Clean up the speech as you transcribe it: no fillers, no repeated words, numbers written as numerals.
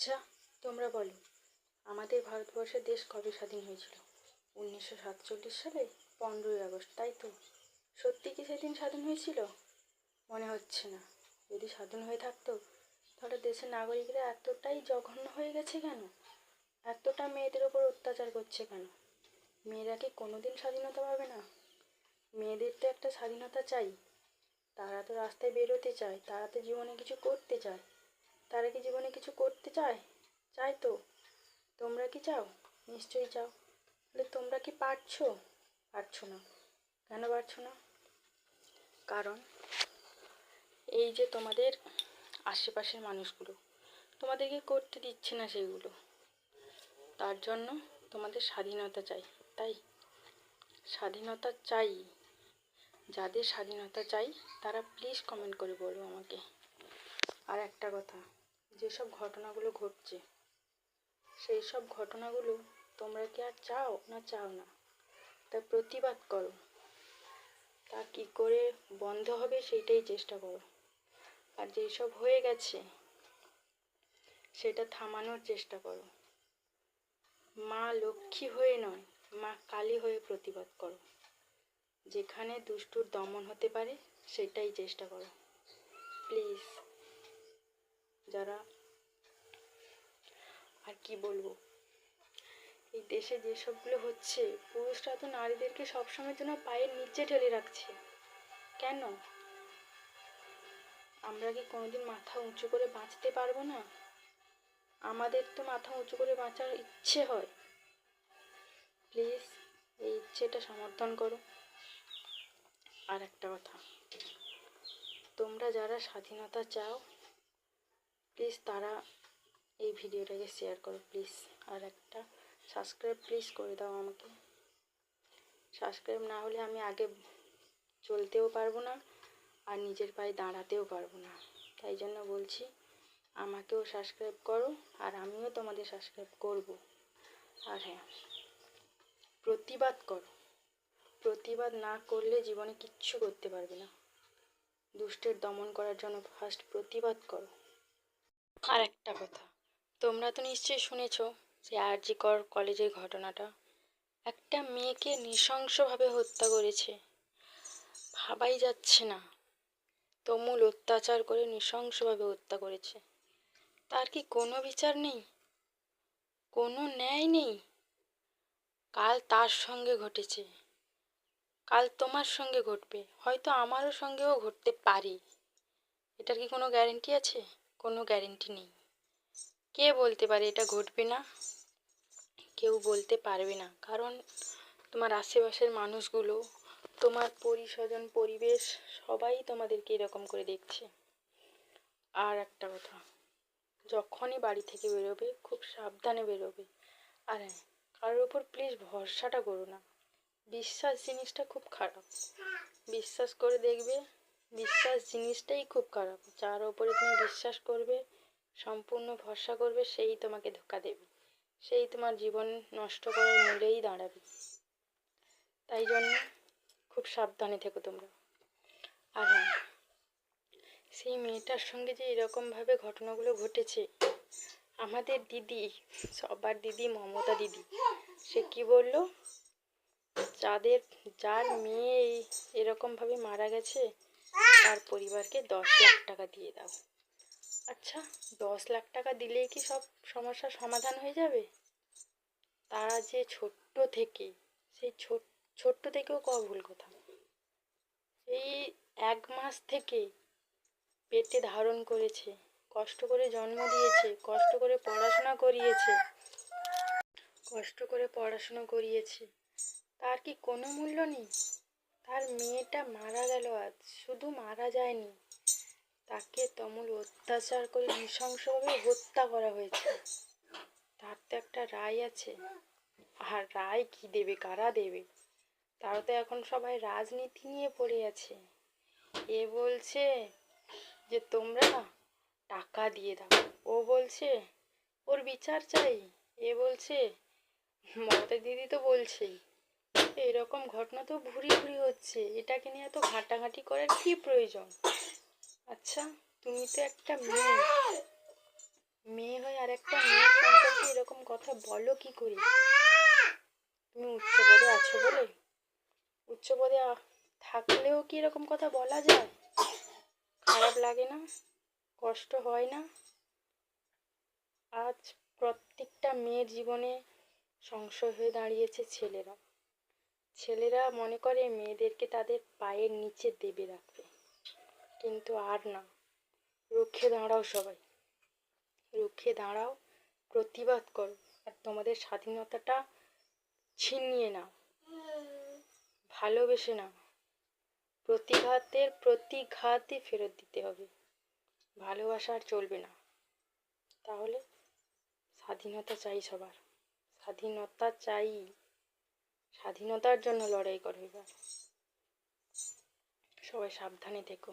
আচ্ছা, তোমরা বলো, আমাদের ভারতবর্ষের দেশ কবে স্বাধীন হয়েছিল? 1947 সালে 15ই আগস্ট, তাই তো? সত্যি কি সেদিন স্বাধীন হয়েছিল? মনে হচ্ছে না। যদি স্বাধীন হয়ে থাকতো, তাহলে দেশের নাগরিকরা এতটাই জঘন্য হয়ে গেছে কেন? এতটা মেয়েদের ওপর অত্যাচার করছে কেন? মেয়েরা কি কোনোদিন স্বাধীনতা পাবে না? মেয়েদের তো একটা স্বাধীনতা চাই। তারা তো রাস্তায় বেরোতে চায়, তারা তো জীবনে কিছু করতে চায়। তারা কি জীবনে কিছু করতে চায়? চায় তো। তোমরা কি চাও? নিশ্চয়ই চাও। তাহলে তোমরা কি পারছো? পারছো না। কেন পারছো না? কারণ এই যে তোমাদের আশেপাশের মানুষগুলো তোমাদেরকে করতে দিচ্ছে না সেগুলো। তার জন্য তোমাদের স্বাধীনতা চাই। তাই স্বাধীনতা চাই। যাদের স্বাধীনতা চাই তারা প্লিজ কমেন্ট করে বলো আমাকে। আর একটা কথা, যেসব ঘটনাগুলো ঘটছে সেই সব ঘটনাগুলো তোমরা কি আর চাও না চাও না? তার প্রতিবাদ করো। তা কী করে বন্ধ হবে সেইটাই চেষ্টা করো। আর যেসব হয়ে গেছে সেটা থামানোর চেষ্টা করো। মা লক্ষ্মী হয়ে নয়, মা কালী হয়ে প্রতিবাদ করো। যেখানে দুষ্টুর দমন হতে পারে সেটাই চেষ্টা করো প্লিজ। যারা, আর কি বলবো, এই দেশে যেসবগুলো হচ্ছে, পুরুষরা তো নারীদেরকে সবসময়ের জন্য পায়ের নিচে ঠেলে রাখছে। কেন? আমরা কি কোনোদিন মাথা উঁচু করে বাঁচতে পারবো না? আমাদের তো মাথা উঁচু করে বাঁচার ইচ্ছে হয়। প্লিজ এই ইচ্ছেটা সমর্থন করো। আর একটা কথা, তোমরা যারা স্বাধীনতা চাও প্লিজ তারা এই ভিডিওটাকে শেয়ার করো প্লিজ। আর একটা সাবস্ক্রাইব প্লিজ করে দাও আমাকে। সাবস্ক্রাইব না হলে আমি আগে চলতেও পারবো না, আর নিজের পায়ে দাঁড়াতেও পারবো না। তাই জন্য বলছি, আমাকেও সাবস্ক্রাইব করো, আর আমিও তোমাদের সাবস্ক্রাইব করব। আর হ্যাঁ, প্রতিবাদ করো। প্রতিবাদ না করলে জীবনে কিচ্ছু করতে পারবে না। দুষ্টের দমন করার জন্য ফার্স্ট প্রতিবাদ করো। আর একটা কথা, তোমরা তো নিশ্চয়ই শুনেছো যে আরজি কর কলেজের ঘটনাটা। একটা মেয়েকে নৃশংসভাবে হত্যা করেছে। ভাবাই যাচ্ছে না। তুমুল অত্যাচার করে নৃশংসভাবে হত্যা করেছে। তার কি কোনো বিচার নেই? কোনো ন্যায় নেই? কাল তার সঙ্গে ঘটেছে, কাল তোমার সঙ্গে ঘটবে, হয়তো আমারও সঙ্গেও ঘটতে পারে। এটার কি কোনো গ্যারেন্টি আছে? কোনো গ্যারেন্টি নেই। কে বলতে পারে এটা ঘটবে না? কেউ বলতে পারবে না। কারণ তোমার আশেপাশের মানুষগুলো, তোমার পরিস্বজন, পরিবেশ, সবাই তোমাদেরকে এরকম করে দেখছে। আর একটা কথা, যখনই বাড়ি থেকে বেরোবে খুব সাবধানে বেরোবে। আর হ্যাঁ, কারোর ওপর প্লিজ ভরসাটা করো না। বিশ্বাস জিনিসটা খুব খারাপ। বিশ্বাস করে দেখবে, বিশ্বাস জিনিসটাই খুব খারাপ। যার ওপরে তুমি বিশ্বাস করবে, সম্পূর্ণ ভরসা করবে, সেই তোমাকে ধোঁকা দেবে, সেই তোমার জীবন নষ্ট করার মূলেই দাঁড়াবে। তাই জন্য খুব সাবধানে থেকো তোমরা। আর হ্যাঁ, সেই মেয়েটার সঙ্গে যে এরকমভাবে ঘটনাগুলো ঘটেছে, আমাদের দিদি, সবার দিদি মমতা দিদি, সে কি বলল, যার মেয়ে এরকমভাবে মারা গেছে তার পরিবারকে 10 লাখ টাকা দিয়ে দাও। আচ্ছা, 10 লাখ টাকা দিলেই কি সব সমস্যার সমাধান হয়ে যাবে? তারা যে ছোট্ট থেকে, সেই ছোট্ট থেকেও ভুল কথা, এই 1 মাস থেকে পেটে ধারণ করেছে, কষ্ট করে জন্ম দিয়েছে, কষ্ট করে পড়াশোনা করিয়েছে, তার কি কোনো মূল্য নেই? তার মেয়েটা মারা গেল, আজ শুধু মারা যায়নি, তাকে তুমুল অত্যাচার করে নৃশংসভাবে হত্যা করা হয়েছে। তার তো একটা রায় আছে। আর রায় কি দেবে, কারা দেবে? তারা তো এখন সবাই রাজনীতি নিয়ে পড়ে আছে। এ বলছে যে তোমরা টাকা দিয়ে দাও, ও বলছে ওর বিচার চাই, এ বলছে, মমতা দিদি তো বলছেই। এরকম ঘটনা তো ভুরি ভুরি হচ্ছে, এটাকে নিয়ে এত ঘাঁটাঘাঁটি করার কি প্রয়োজন? আচ্ছা, তুমি তো একটা মেয়ে হয়ে আর একটা মেয়ের সম্পর্কে এরকম কথা বলো কি করে? তুমি উচ্চ পদে আছো বলে? উচ্চ পদে থাকলেও কি এরকম কথা বলা যায়? খারাপ লাগে না? কষ্ট হয় না? আজ প্রত্যেকটা মেয়ের জীবনে সংশয় হয়ে দাঁড়িয়েছে ছেলেরা। ছেলেরা মনে করে মেয়েদেরকে তাদের পায়ের নিচে দেবে রাখবে, কিন্তু আর না। রুখে দাঁড়াও সবাই, রুখে দাঁড়াও, প্রতিবাদ করো, আর তোমাদের স্বাধীনতাটা ছিনিয়ে নাও, ভালোবেসে নাও। প্রতিঘাতই ফেরত দিতে হবে, ভালোবাসা আর চলবে না। তাহলে স্বাধীনতা চাই সবার, স্বাধীনতা চাই, স্বাধীনতার জন্য লড়াই করো এবার। সবাই সাবধানে থেকো।